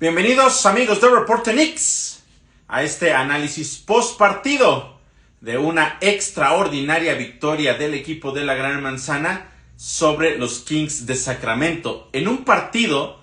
Bienvenidos amigos de Reporte Knicks a este análisis post partido de una extraordinaria victoria del equipo de la Gran Manzana sobre los Kings de Sacramento. En un partido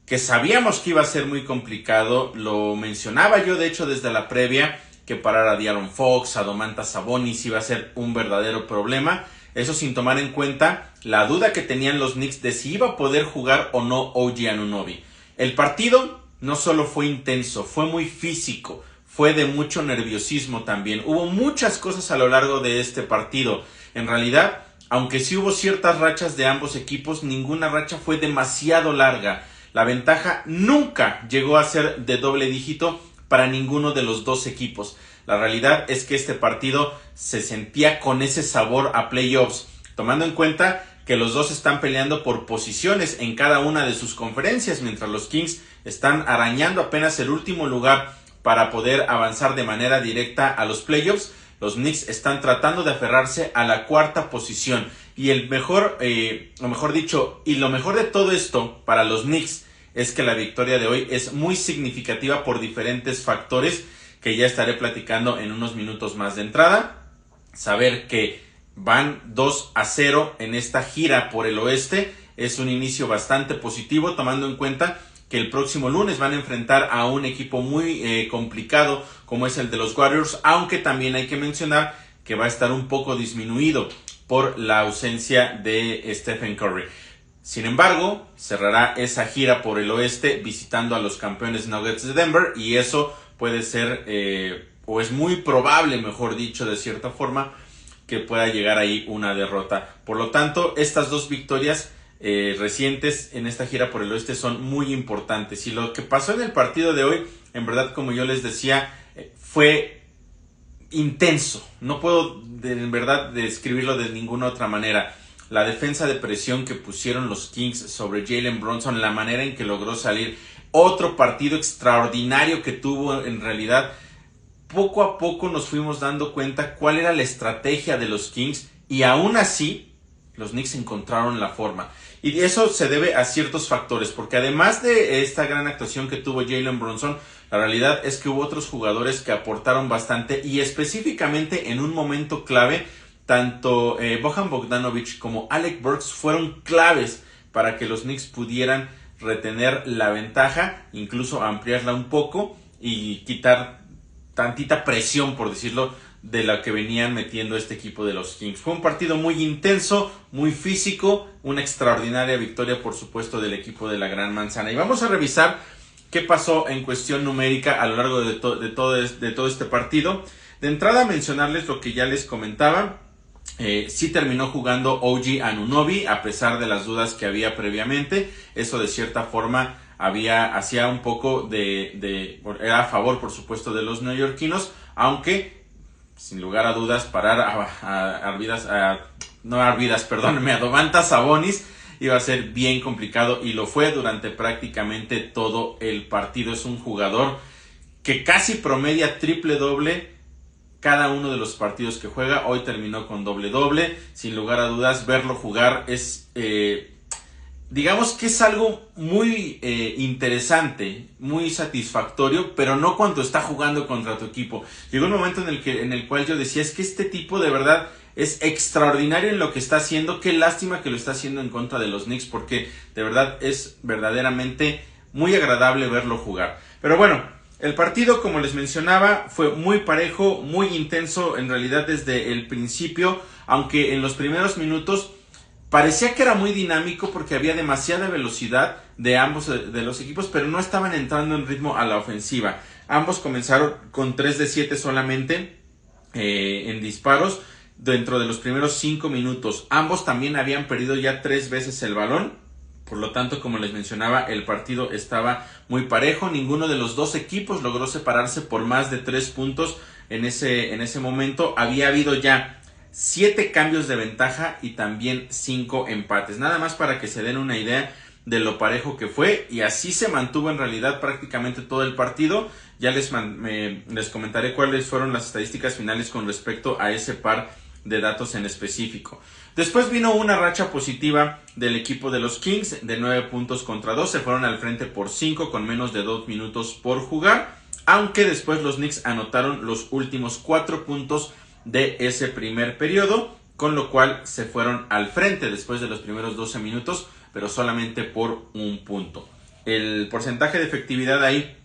que sabíamos que iba a ser muy complicado, lo mencionaba yo de hecho desde la previa, que parar a De'Aaron Fox, a Domantas Sabonis iba a ser un verdadero problema. Eso sin tomar en cuenta la duda que tenían los Knicks de si iba a poder jugar o no OG Anunoby. El partido no solo fue intenso, fue muy físico, fue de mucho nerviosismo también. Hubo muchas cosas a lo largo de este partido. En realidad, aunque sí hubo ciertas rachas de ambos equipos, ninguna racha fue demasiado larga. La ventaja nunca llegó a ser de doble dígito para ninguno de los dos equipos. La realidad es que este partido se sentía con ese sabor a playoffs, tomando en cuenta que los dos están peleando por posiciones en cada una de sus conferencias, mientras los Kings están arañando apenas el último lugar para poder avanzar de manera directa a los playoffs. Los Knicks están tratando de aferrarse a la cuarta posición. Y lo mejor de todo esto para los Knicks es que la victoria de hoy es muy significativa por diferentes factores que ya estaré platicando en unos minutos más. De entrada, saber que van 2-0 en esta gira por el oeste es un inicio bastante positivo, tomando en cuenta que el próximo lunes van a enfrentar a un equipo muy complicado como es el de los Warriors, aunque también hay que mencionar que va a estar un poco disminuido por la ausencia de Stephen Curry. Sin embargo, cerrará esa gira por el oeste visitando a los campeones Nuggets de Denver, y eso puede ser, o es muy probable, mejor dicho, de cierta forma, que pueda llegar ahí una derrota. Por lo tanto, estas dos victorias recientes en esta gira por el oeste son muy importantes. Y lo que pasó en el partido de hoy, en verdad, como yo les decía, fue intenso. No puedo en verdad describirlo de ninguna otra manera. La defensa de presión que pusieron los Kings sobre Jalen Brunson, la manera en que logró salir, otro partido extraordinario que tuvo en realidad. Poco a poco nos fuimos dando cuenta cuál era la estrategia de los Kings, y aún así los Knicks encontraron la forma. Y eso se debe a ciertos factores, porque además de esta gran actuación que tuvo Jalen Brunson, la realidad es que hubo otros jugadores que aportaron bastante, y específicamente en un momento clave, tanto Bojan Bogdanovic como Alec Burks fueron claves para que los Knicks pudieran retener la ventaja, incluso ampliarla un poco y quitar tantita presión, por decirlo, de la que venían metiendo este equipo de los Kings. Fue un partido muy intenso, muy físico, una extraordinaria victoria, por supuesto, del equipo de la Gran Manzana. Y vamos a revisar qué pasó en cuestión numérica a lo largo de todo este partido. De entrada, mencionarles lo que ya les comentaba. Sí terminó jugando OG Anunoby, a pesar de las dudas que había previamente. Eso de cierta forma hacía un poco era a favor, por supuesto, de los neoyorquinos, aunque sin lugar a dudas parar a Domantas Sabonis iba a ser bien complicado, y lo fue durante prácticamente todo el partido. Es un jugador que casi promedia triple-doble cada uno de los partidos que juega. Hoy terminó con doble-doble. Sin lugar a dudas, verlo jugar es, digamos que es algo muy interesante, muy satisfactorio, pero no cuando está jugando contra tu equipo. Llegó un momento en el cual yo decía, es que este tipo de verdad es extraordinario en lo que está haciendo. Qué lástima que lo está haciendo en contra de los Knicks, porque de verdad es verdaderamente muy agradable verlo jugar. Pero bueno, el partido, como les mencionaba, fue muy parejo, muy intenso en realidad desde el principio, aunque en los primeros minutos parecía que era muy dinámico porque había demasiada velocidad de ambos de los equipos, pero no estaban entrando en ritmo a la ofensiva. Ambos comenzaron con 3 de 7 solamente en disparos dentro de los primeros 5 minutos. Ambos también habían perdido ya 3 veces el balón. Por lo tanto, como les mencionaba, el partido estaba muy parejo. Ninguno de los dos equipos logró separarse por más de 3 puntos en ese momento. Había habido ya 7 cambios de ventaja y también 5 empates. Nada más para que se den una idea de lo parejo que fue, y así se mantuvo en realidad prácticamente todo el partido. Ya les comentaré cuáles fueron las estadísticas finales con respecto a ese par de datos en específico. Después vino una racha positiva del equipo de los Kings de 9 puntos contra 2. Se fueron al frente por 5 con menos de 2 minutos por jugar. Aunque después los Knicks anotaron los últimos 4 puntos de ese primer periodo, con lo cual se fueron al frente después de los primeros 12 minutos, pero solamente por un punto. El porcentaje de efectividad ahí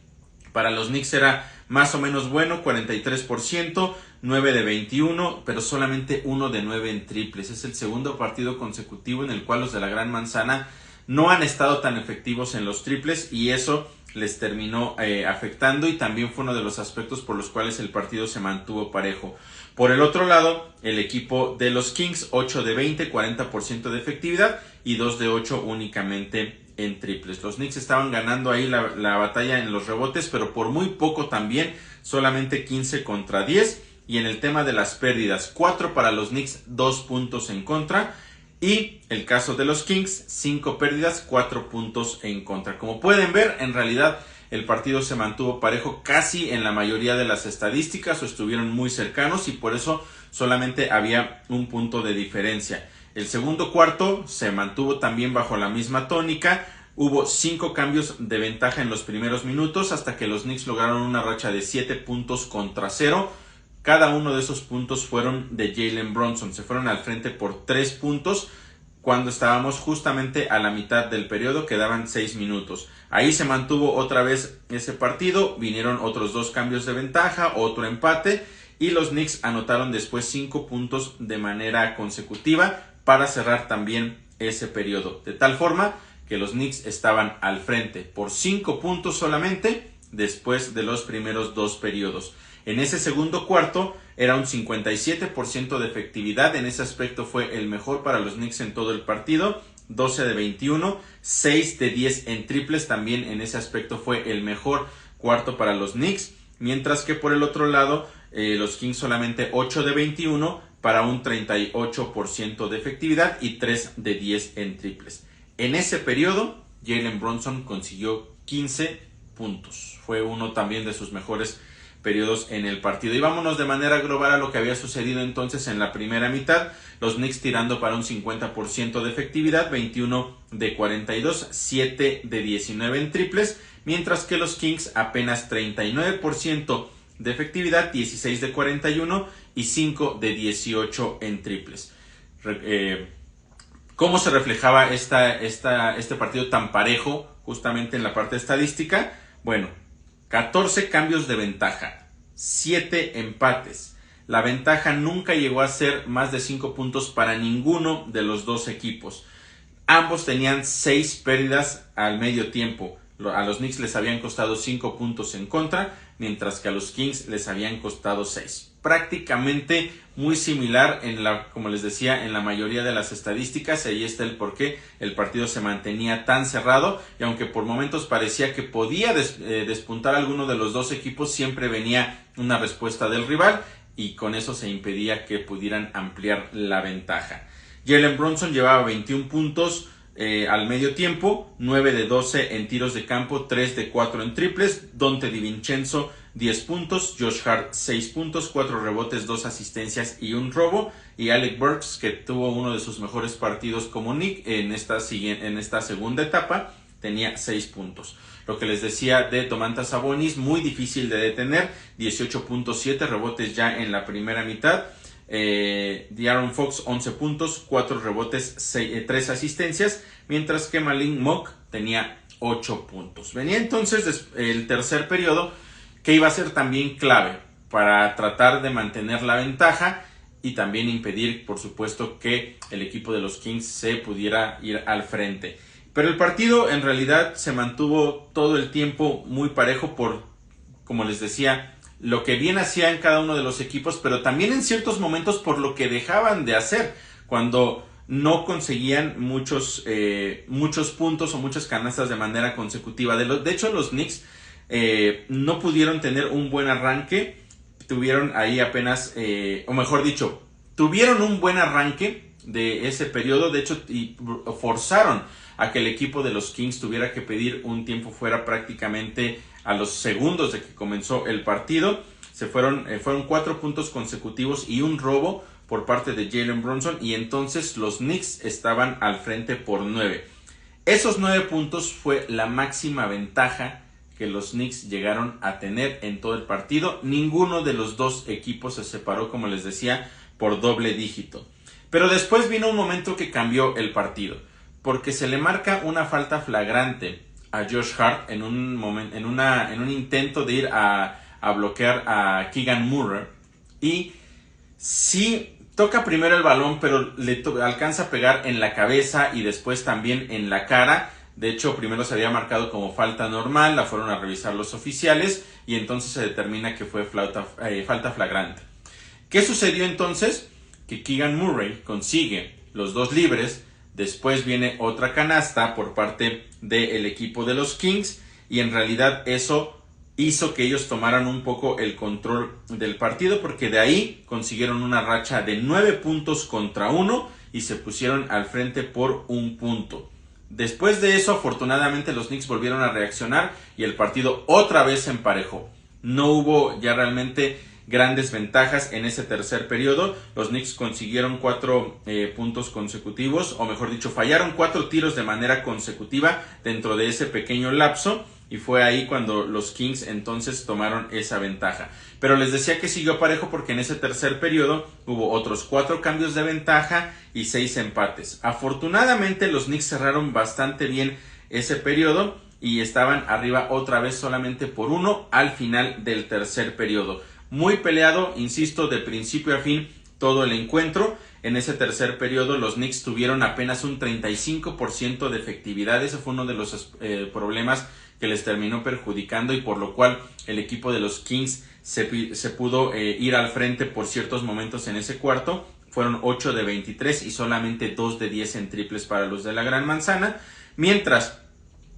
para los Knicks era más o menos bueno, 43%, 9 de 21, pero solamente 1 de 9 en triples. Es el segundo partido consecutivo en el cual los de la Gran Manzana no han estado tan efectivos en los triples y eso les terminó afectando, y también fue uno de los aspectos por los cuales el partido se mantuvo parejo. Por el otro lado, el equipo de los Kings, 8 de 20, 40% de efectividad y 2 de 8 únicamente en triples. Los Knicks estaban ganando ahí la batalla en los rebotes, pero por muy poco también, solamente 15 contra 10. Y en el tema de las pérdidas, 4 para los Knicks, 2 puntos en contra. Y el caso de los Kings, 5 pérdidas, 4 puntos en contra. Como pueden ver, en realidad el partido se mantuvo parejo casi en la mayoría de las estadísticas, o estuvieron muy cercanos, y por eso solamente había un punto de diferencia. El segundo cuarto se mantuvo también bajo la misma tónica. Hubo 5 cambios de ventaja en los primeros minutos hasta que los Knicks lograron una racha de 7 puntos contra 0. Cada uno de esos puntos fueron de Jalen Brunson. Se fueron al frente por 3 puntos cuando estábamos justamente a la mitad del periodo, quedaban 6 minutos. Ahí se mantuvo otra vez ese partido, vinieron otros 2 cambios de ventaja, otro empate, y los Knicks anotaron después 5 puntos de manera consecutiva para cerrar también ese periodo. De tal forma que los Knicks estaban al frente por 5 puntos solamente después de los primeros 2 periodos. En ese segundo cuarto era un 57% de efectividad. En ese aspecto fue el mejor para los Knicks en todo el partido. 12 de 21, 6 de 10 en triples. También en ese aspecto fue el mejor cuarto para los Knicks. Mientras que por el otro lado, los Kings solamente 8 de 21 para un 38% de efectividad y 3 de 10 en triples. En ese periodo, Jalen Brunson consiguió 15 puntos. Fue uno también de sus mejores periodos en el partido. Y vámonos de manera global a lo que había sucedido entonces en la primera mitad. Los Knicks tirando para un 50% de efectividad, 21 de 42, 7 de 19 en triples, mientras que los Kings apenas 39% de efectividad, 16 de 41 y 5 de 18 en triples. ¿Cómo se reflejaba este partido tan parejo justamente en la parte estadística? Bueno, 14 cambios de ventaja, 7 empates. La ventaja nunca llegó a ser más de 5 puntos para ninguno de los dos equipos. Ambos tenían 6 pérdidas al medio tiempo. A los Knicks les habían costado 5 puntos en contra, mientras que a los Kings les habían costado 6. Prácticamente muy similar, como les decía, en la mayoría de las estadísticas. Ahí está el por qué el partido se mantenía tan cerrado, y aunque por momentos parecía que podía despuntar alguno de los dos equipos, siempre venía una respuesta del rival y con eso se impedía que pudieran ampliar la ventaja. Jalen Brunson llevaba 21 puntos al medio tiempo, 9 de 12 en tiros de campo, 3 de 4 en triples. Donte DiVincenzo 10 puntos, Josh Hart 6 puntos, 4 rebotes, 2 asistencias y un robo, y Alec Burks, que tuvo uno de sus mejores partidos como Knick en esta segunda etapa, tenía 6 puntos. Lo que les decía de Domantas Sabonis, muy difícil de detener, 18.7 rebotes ya en la primera mitad. De'Aaron Fox 11 puntos, 4 rebotes, 3 asistencias, mientras que Malik Monk tenía 8 puntos. Venía entonces el tercer periodo, que iba a ser también clave para tratar de mantener la ventaja y también impedir, por supuesto, que el equipo de los Kings se pudiera ir al frente. Pero el partido en realidad se mantuvo todo el tiempo muy parejo por, como les decía, lo que bien hacían cada uno de los equipos, pero también en ciertos momentos por lo que dejaban de hacer cuando no conseguían muchos puntos o muchas canastas de manera consecutiva. De hecho, los Knicks no pudieron tener un buen arranque, tuvieron ahí apenas, o mejor dicho, tuvieron un buen arranque de ese periodo, de hecho, y forzaron a que el equipo de los Kings tuviera que pedir un tiempo fuera prácticamente a los segundos de que comenzó el partido. Fueron 4 puntos consecutivos y un robo por parte de Jalen Brunson y entonces los Knicks estaban al frente por 9. Esos 9 puntos fue la máxima ventaja que los Knicks llegaron a tener en todo el partido. Ninguno de los dos equipos se separó, como les decía, por doble dígito. Pero después vino un momento que cambió el partido, porque se le marca una falta flagrante a Josh Hart en un intento de ir a bloquear a Keegan Murray, y sí toca primero el balón, pero le alcanza a pegar en la cabeza y después también en la cara. De hecho, primero se había marcado como falta normal, la fueron a revisar los oficiales y entonces se determina que fue falta flagrante. ¿Qué sucedió entonces? Que Keegan Murray consigue los 2 libres, después viene otra canasta por parte del equipo de los Kings y en realidad eso hizo que ellos tomaran un poco el control del partido, porque de ahí consiguieron una racha de 9 puntos contra 1 y se pusieron al frente por 1 punto. Después de eso, afortunadamente, los Knicks volvieron a reaccionar y el partido otra vez se emparejó. No hubo ya realmente grandes ventajas en ese tercer periodo. Los Knicks consiguieron 4 puntos consecutivos, o mejor dicho, fallaron 4 tiros de manera consecutiva dentro de ese pequeño lapso. Y fue ahí cuando los Kings entonces tomaron esa ventaja. Pero les decía que siguió parejo porque en ese tercer periodo hubo otros 4 cambios de ventaja y 6 empates. Afortunadamente los Knicks cerraron bastante bien ese periodo y estaban arriba otra vez solamente por 1 al final del tercer periodo. Muy peleado, insisto, de principio a fin todo el encuentro. En ese tercer periodo los Knicks tuvieron apenas un 35% de efectividad. Ese fue uno de los problemas que les terminó perjudicando y por lo cual el equipo de los Kings se pudo ir al frente por ciertos momentos en ese cuarto. Fueron 8 de 23 y solamente 2 de 10 en triples para los de la Gran Manzana, mientras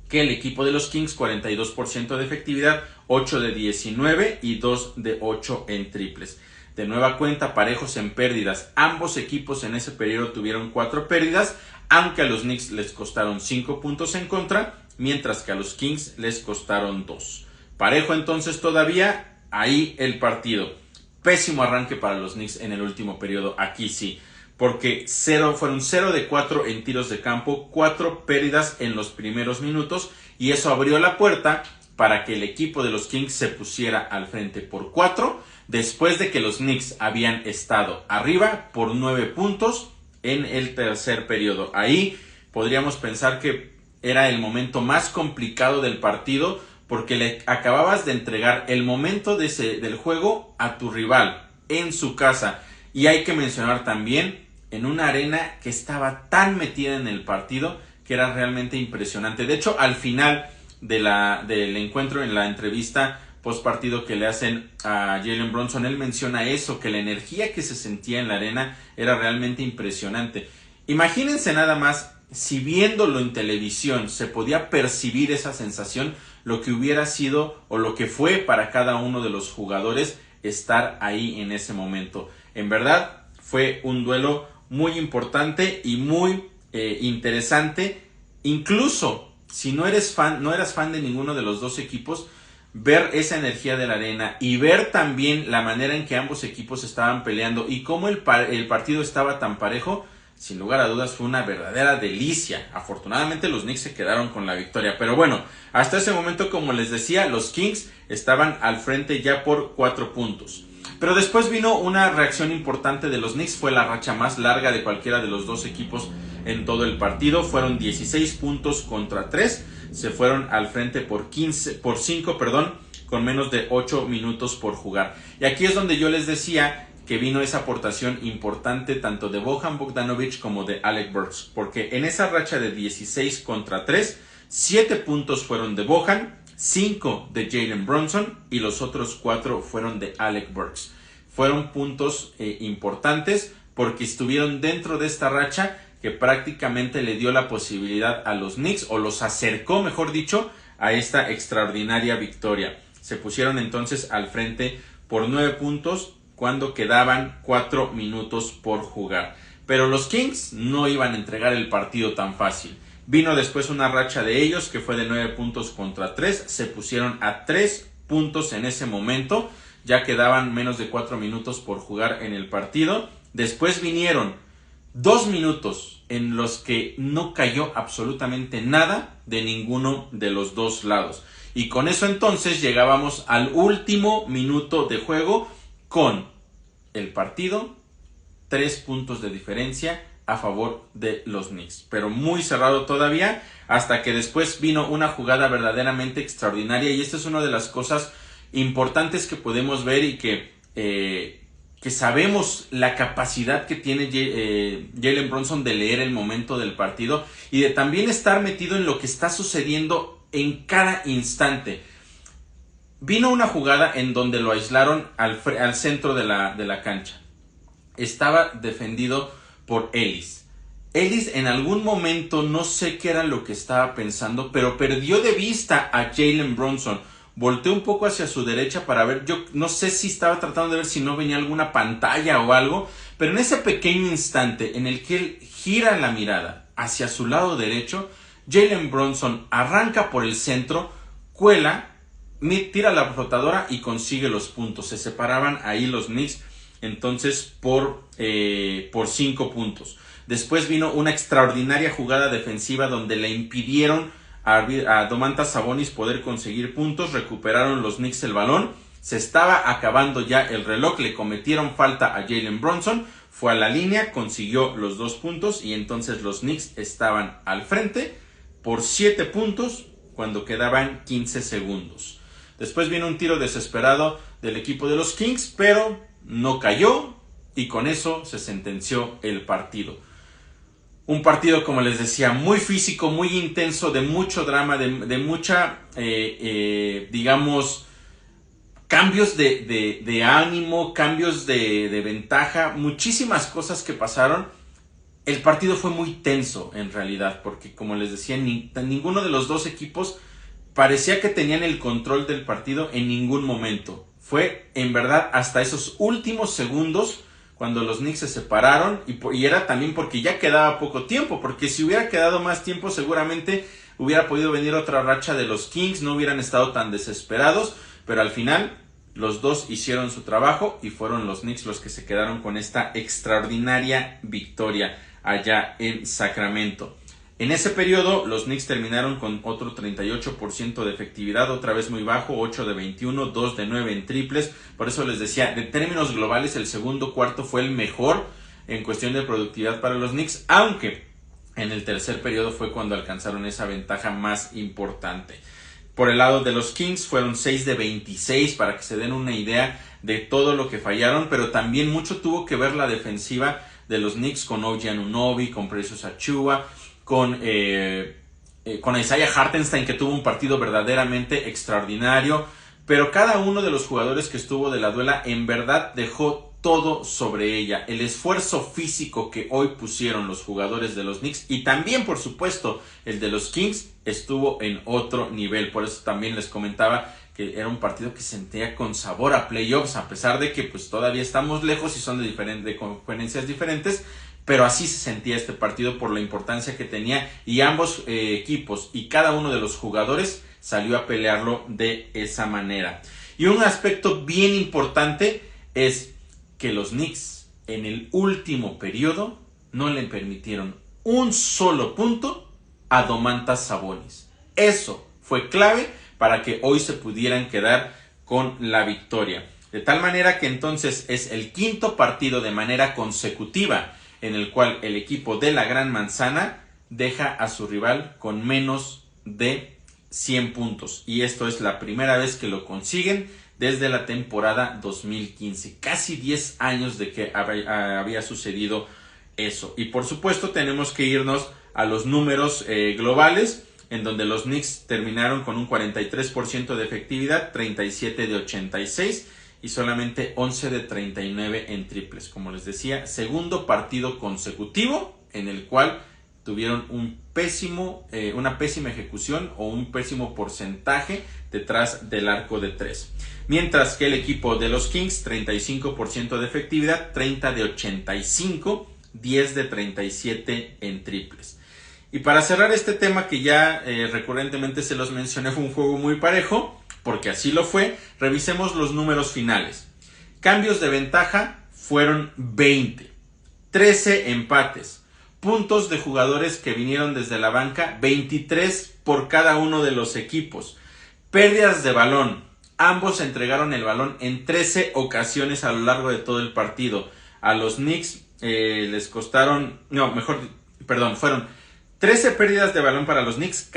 que el equipo de los Kings 42% de efectividad, 8 de 19 y 2 de 8 en triples. De nueva cuenta, parejos en pérdidas. Ambos equipos en ese periodo tuvieron 4 pérdidas, aunque a los Knicks les costaron 5 puntos en contra, mientras que a los Kings les costaron 2. Parejo entonces todavía, ahí el partido. Pésimo arranque para los Knicks en el último periodo, aquí sí, porque fueron 0 de 4 en tiros de campo, 4 pérdidas en los primeros minutos, y eso abrió la puerta para que el equipo de los Kings se pusiera al frente por 4, después de que los Knicks habían estado arriba por 9 puntos en el tercer periodo. Ahí podríamos pensar que era el momento más complicado del partido, porque le acababas de entregar el momento del juego a tu rival en su casa. Y hay que mencionar también en una arena que estaba tan metida en el partido que era realmente impresionante. De hecho, al final del encuentro, en la entrevista post partido que le hacen a Jalen Brunson, él menciona eso, que la energía que se sentía en la arena era realmente impresionante. Imagínense nada más, si viéndolo en televisión se podía percibir esa sensación, lo que hubiera sido o lo que fue para cada uno de los jugadores estar ahí en ese momento. En verdad fue un duelo muy importante y muy interesante. Incluso si no eras fan de ninguno de los dos equipos, ver esa energía de la arena y ver también la manera en que ambos equipos estaban peleando y cómo el partido estaba tan parejo, sin lugar a dudas fue una verdadera delicia. Afortunadamente los Knicks se quedaron con la victoria, pero bueno, hasta ese momento, como les decía, los Kings estaban al frente ya por 4 puntos. Pero después vino una reacción importante de los Knicks, fue la racha más larga de cualquiera de los dos equipos en todo el partido. Fueron 16 puntos contra 3, se fueron al frente por 5, con menos de 8 minutos por jugar. Y aquí es donde yo les decía que vino esa aportación importante tanto de Bojan Bogdanovic como de Alec Burks, porque en esa racha de 16 contra 3, 7 puntos fueron de Bojan, 5 de Jalen Brunson y los otros 4 fueron de Alec Burks. Fueron puntos importantes porque estuvieron dentro de esta racha que prácticamente le dio la posibilidad a los Knicks, o los acercó, mejor dicho, a esta extraordinaria victoria. Se pusieron entonces al frente por 9 puntos cuando quedaban 4 minutos por jugar. Pero los Kings no iban a entregar el partido tan fácil. Vino después una racha de ellos que fue de 9 puntos contra 3. Se pusieron a 3 puntos en ese momento. Ya quedaban menos de 4 minutos por jugar en el partido. Después vinieron 2 minutos en los que no cayó absolutamente nada de ninguno de los dos lados. Y con eso entonces llegábamos al último minuto de juego con el partido 3 puntos de diferencia a favor de los Knicks. Pero muy cerrado todavía, hasta que después vino una jugada verdaderamente extraordinaria. Y esta es una de las cosas importantes que podemos ver y que sabemos la capacidad que tiene Jalen Brunson de leer el momento del partido y de también estar metido en lo que está sucediendo en cada instante. Vino una jugada en donde lo aislaron al centro de la cancha. Estaba defendido por Ellis. Ellis en algún momento, no sé qué era lo que estaba pensando, pero perdió de vista a Jalen Brunson. Volteó un poco hacia su derecha para ver, yo no sé si estaba tratando de ver si no venía alguna pantalla o algo, pero en ese pequeño instante en el que él gira la mirada hacia su lado derecho, Jalen Brunson arranca por el centro, cuela, tira la flotadora y consigue los puntos. Se separaban ahí los Knicks entonces por 5 puntos. Después vino una extraordinaria jugada defensiva donde le impidieron a Domantas Sabonis poder conseguir puntos. Recuperaron los Knicks el balón, se estaba acabando ya el reloj, le cometieron falta a Jalen Brunson, fue a la línea, consiguió los 2 puntos y entonces los Knicks estaban al frente por 7 puntos cuando quedaban 15 segundos. Después vino un tiro desesperado del equipo de los Kings, pero no cayó y con eso se sentenció el partido. Un partido, como les decía, muy físico, muy intenso, de mucho drama, de mucha, digamos, cambios de ánimo, cambios de ventaja, muchísimas cosas que pasaron. El partido fue muy tenso en realidad, porque como les decía, ninguno de los dos equipos parecía que tenían el control del partido en ningún momento. Fue en verdad hasta esos últimos segundos cuando los Knicks se separaron y era también porque ya quedaba poco tiempo, porque si hubiera quedado más tiempo seguramente hubiera podido venir otra racha de los Kings, no hubieran estado tan desesperados, pero al final los dos hicieron su trabajo y fueron los Knicks los que se quedaron con esta extraordinaria victoria allá en Sacramento. En ese periodo los Knicks terminaron con otro 38% de efectividad, otra vez muy bajo, 8 de 21, 2 de 9 en triples. Por eso les decía, de términos globales el segundo cuarto fue el mejor en cuestión de productividad para los Knicks, aunque en el tercer periodo fue cuando alcanzaron esa ventaja más importante. Por el lado de los Kings fueron 6 de 26 para que se den una idea de todo lo que fallaron, pero también mucho tuvo que ver la defensiva de los Knicks con OG Anunoby, con Precious Achiuwa, con Isaiah Hartenstein, que tuvo un partido verdaderamente extraordinario, pero cada uno de los jugadores que estuvo de la duela en verdad dejó todo sobre ella. El esfuerzo físico que hoy pusieron los jugadores de los Knicks y también por supuesto el de los Kings estuvo en otro nivel. Por eso también les comentaba que era un partido que sentía con sabor a playoffs, a pesar de que pues todavía estamos lejos y son de conferencias diferentes. Pero así se sentía este partido por la importancia que tenía y ambos equipos y cada uno de los jugadores salió a pelearlo de esa manera. Y un aspecto bien importante es que los Knicks en el último periodo no le permitieron un solo punto a Domantas Sabonis. Eso fue clave para que hoy se pudieran quedar con la victoria. De tal manera que entonces es el quinto partido de manera consecutiva en el cual el equipo de la Gran Manzana deja a su rival con menos de 100 puntos. Y esto es la primera vez que lo consiguen desde la temporada 2015. Casi 10 años de que había sucedido eso. Y por supuesto tenemos que irnos a los números globales, en donde los Knicks terminaron con un 43% de efectividad, 37 de 86 y solamente 11 de 39 en triples. Como les decía, segundo partido consecutivo en el cual tuvieron una pésima ejecución o un pésimo porcentaje detrás del arco de 3. Mientras que el equipo de los Kings, 35% de efectividad, 30 de 85, 10 de 37 en triples. Y para cerrar este tema que ya recurrentemente se los mencioné, fue un juego muy parejo, porque así lo fue. Revisemos los números finales. Cambios de ventaja fueron 20. 13 empates. Puntos de jugadores que vinieron desde la banca, 23 por cada uno de los equipos. Pérdidas de balón. Ambos entregaron el balón en 13 ocasiones a lo largo de todo el partido. A los Knicks fueron 13 pérdidas de balón para los Knicks,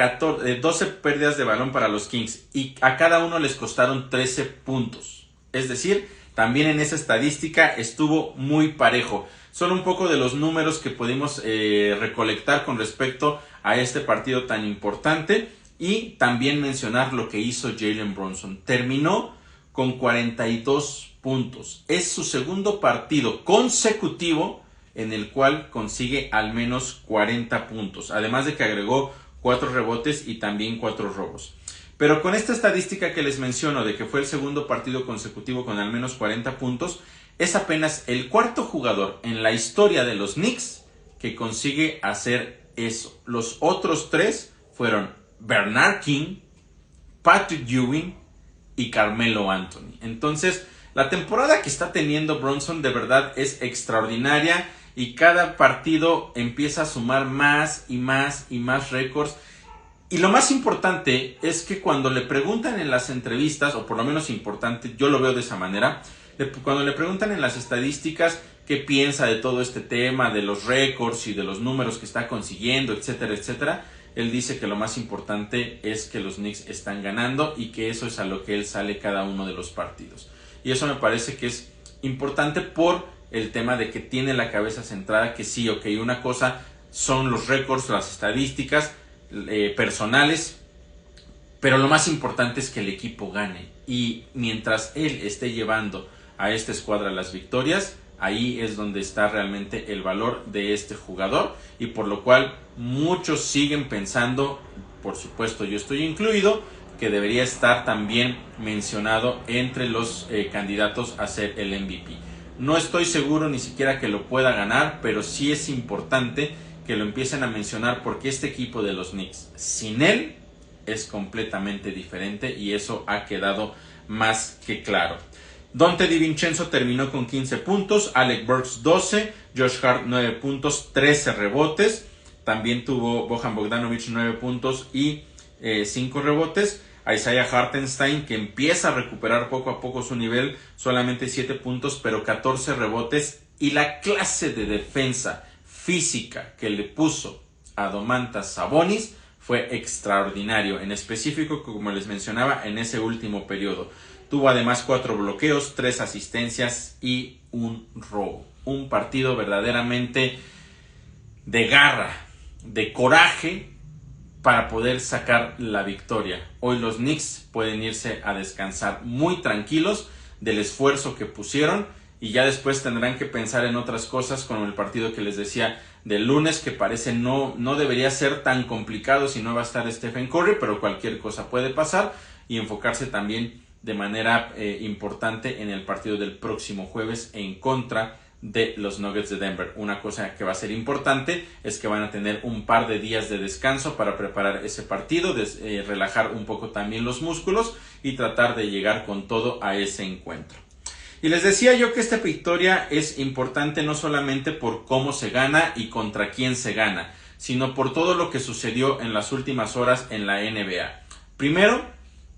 12 pérdidas de balón para los Kings. Y a cada uno les costaron 13 puntos. Es decir, también en esa estadística estuvo muy parejo. Son un poco de los números que pudimos recolectar con respecto a este partido tan importante. Y también mencionar lo que hizo Jalen Brunson. Terminó con 42 puntos. Es su segundo partido consecutivo en el cual consigue al menos 40 puntos. Además de que agregó 4 rebotes y también 4 robos. Pero con esta estadística que les menciono de que fue el segundo partido consecutivo con al menos 40 puntos, es apenas el cuarto jugador en la historia de los Knicks que consigue hacer eso. Los otros 3 fueron Bernard King, Patrick Ewing y Carmelo Anthony. Entonces, la temporada que está teniendo Brunson de verdad es extraordinaria y cada partido empieza a sumar más y más y más récords. Y lo más importante es que cuando le preguntan en las entrevistas, o por lo menos importante, yo lo veo de esa manera, cuando le preguntan en las estadísticas qué piensa de todo este tema, de los récords y de los números que está consiguiendo, etcétera, etcétera, él dice que lo más importante es que los Knicks están ganando y que eso es a lo que él sale cada uno de los partidos. Y eso me parece que es importante por el tema de que tiene la cabeza centrada, que sí, ok, una cosa son los récords, las estadísticas personales, pero lo más importante es que el equipo gane. Y mientras él esté llevando a esta escuadra las victorias, ahí es donde está realmente el valor de este jugador y por lo cual muchos siguen pensando, por supuesto yo estoy incluido, que debería estar también mencionado entre los candidatos a ser el MVP. No estoy seguro ni siquiera que lo pueda ganar, pero sí es importante que lo empiecen a mencionar porque este equipo de los Knicks, sin él, es completamente diferente y eso ha quedado más que claro. Donte DiVincenzo terminó con 15 puntos, Alec Burks 12, Josh Hart 9 puntos, 13 rebotes. También tuvo Bojan Bogdanovic 9 puntos y 5 rebotes. Isaiah Hartenstein, que empieza a recuperar poco a poco su nivel, solamente 7 puntos, pero 14 rebotes. Y la clase de defensa física que le puso a Domantas Sabonis fue extraordinario. En específico, como les mencionaba, en ese último periodo. Tuvo además 4 bloqueos, 3 asistencias y un robo. Un partido verdaderamente de garra, de coraje para poder sacar la victoria. Hoy los Knicks pueden irse a descansar muy tranquilos del esfuerzo que pusieron y ya después tendrán que pensar en otras cosas como el partido que les decía del lunes, que parece no debería ser tan complicado si no va a estar Stephen Curry, pero cualquier cosa puede pasar, y enfocarse también de manera importante en el partido del próximo jueves en contra de los Nuggets de Denver. Una cosa que va a ser importante es que van a tener un par de días de descanso para preparar ese partido, relajar un poco también los músculos y tratar de llegar con todo a ese encuentro. Y les decía yo que esta victoria es importante no solamente por cómo se gana y contra quién se gana, sino por todo lo que sucedió en las últimas horas en la NBA. Primero,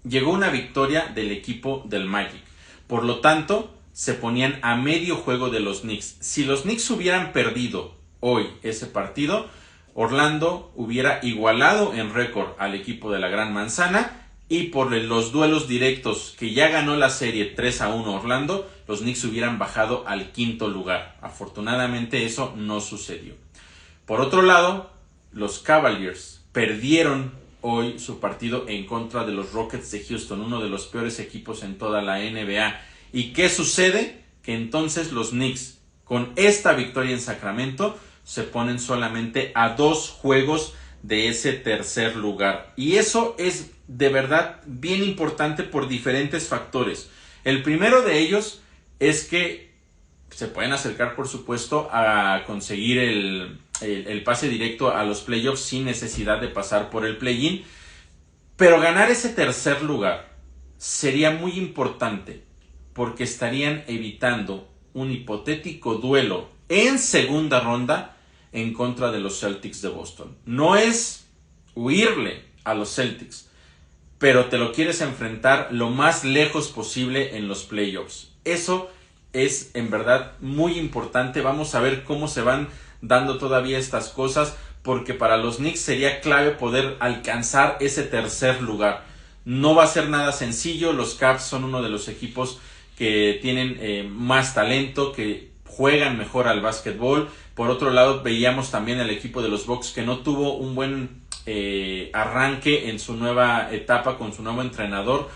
llegó una victoria del equipo del Magic. Por lo tanto, se ponían a medio juego de los Knicks. Si los Knicks hubieran perdido hoy ese partido, Orlando hubiera igualado en récord al equipo de la Gran Manzana, y por los duelos directos que ya ganó la serie 3-1 Orlando, los Knicks hubieran bajado al 5º lugar. Afortunadamente eso no sucedió. Por otro lado, los Cavaliers perdieron hoy su partido en contra de los Rockets de Houston, uno de los peores equipos en toda la NBA. ¿Y qué sucede? Que entonces los Knicks, con esta victoria en Sacramento, se ponen solamente a 2 juegos de ese tercer lugar. Y eso es de verdad bien importante por diferentes factores. El primero de ellos es que se pueden acercar, por supuesto, a conseguir el pase directo a los playoffs sin necesidad de pasar por el play-in. Pero ganar ese tercer lugar sería muy importante porque estarían evitando un hipotético duelo en segunda ronda en contra de los Celtics de Boston. No es huirle a los Celtics, pero te lo quieres enfrentar lo más lejos posible en los playoffs. Eso es en verdad muy importante. Vamos a ver cómo se van dando todavía estas cosas, porque para los Knicks sería clave poder alcanzar ese tercer lugar. No va a ser nada sencillo. Los Cavs son uno de los equipos que tienen más talento, que juegan mejor al básquetbol. Por otro lado, veíamos también al equipo de los Bucks que no tuvo un buen arranque en su nueva etapa con su nuevo entrenador,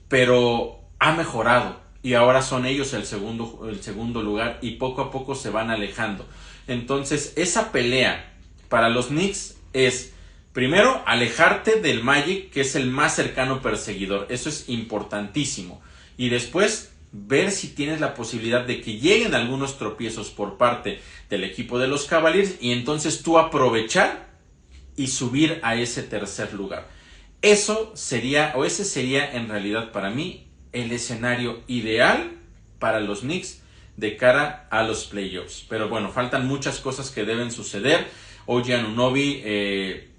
pero ha mejorado y ahora son ellos el segundo lugar y poco a poco se van alejando. Entonces esa pelea para los Knicks es primero alejarte del Magic, que es el más cercano perseguidor. Eso es importantísimo. Y después ver si tienes la posibilidad de que lleguen algunos tropiezos por parte del equipo de los Cavaliers y entonces tú aprovechar y subir a ese tercer lugar. Ese sería en realidad para mí el escenario ideal para los Knicks de cara a los playoffs. Pero bueno, faltan muchas cosas que deben suceder. OG Anunoby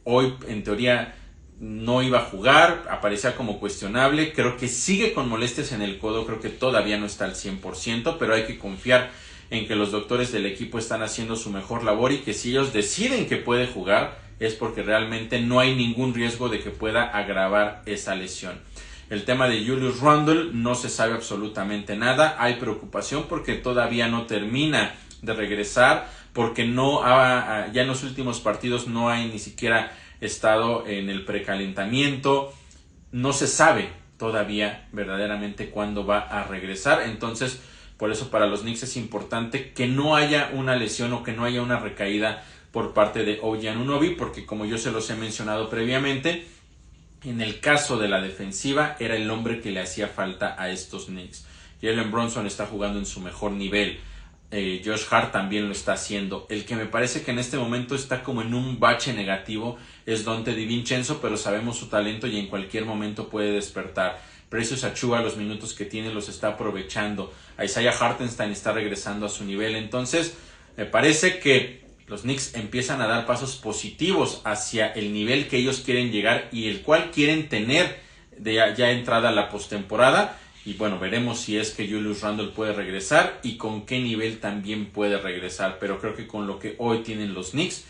hoy en teoría no iba a jugar, aparecía como cuestionable. Creo que sigue con molestias en el codo, creo que todavía no está al 100%, pero hay que confiar en que los doctores del equipo están haciendo su mejor labor y que si ellos deciden que puede jugar es porque realmente no hay ningún riesgo de que pueda agravar esa lesión. El tema de Julius Randle no se sabe absolutamente nada. Hay preocupación porque todavía no termina de regresar, porque ya en los últimos partidos no hay ni siquiera estado en el precalentamiento. No se sabe todavía verdaderamente cuándo va a regresar. Entonces, por eso para los Knicks es importante que no haya una lesión o que no haya una recaída por parte de OG Anunoby, porque como yo se los he mencionado previamente, en el caso de la defensiva era el hombre que le hacía falta a estos Knicks. Jalen Brunson está jugando en su mejor nivel. Josh Hart también lo está haciendo. El que me parece que en este momento está como en un bache negativo es Donte DiVincenzo, pero sabemos su talento y en cualquier momento puede despertar. Precious Achiuwa, los minutos que tiene los está aprovechando. Isaiah Hartenstein está regresando a su nivel. Entonces me parece que los Knicks empiezan a dar pasos positivos hacia el nivel que ellos quieren llegar y el cual quieren tener de ya entrada la postemporada. Y bueno, veremos si es que Julius Randle puede regresar y con qué nivel también puede regresar. Pero creo que con lo que hoy tienen los Knicks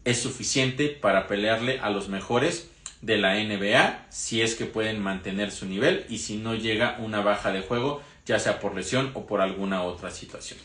es suficiente para pelearle a los mejores de la NBA, si es que pueden mantener su nivel y si no llega una baja de juego, ya sea por lesión o por alguna otra situación.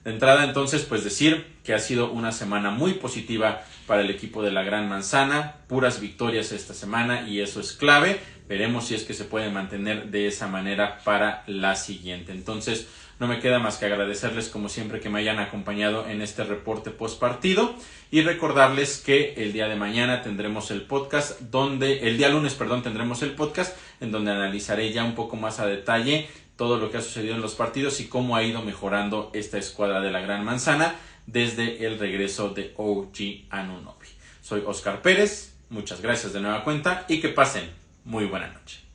De entrada, entonces, pues decir que ha sido una semana muy positiva para el equipo de la Gran Manzana, puras victorias esta semana y eso es clave. Veremos si es que se puede mantener de esa manera para la siguiente. Entonces, no me queda más que agradecerles como siempre que me hayan acompañado en este reporte post partido y recordarles que el día de mañana tendremos el podcast, el día lunes tendremos el podcast en donde analizaré ya un poco más a detalle todo lo que ha sucedido en los partidos y cómo ha ido mejorando esta escuadra de la Gran Manzana desde el regreso de OG Anunoby. Soy Oscar Pérez, muchas gracias de nueva cuenta y que pasen muy buena noche.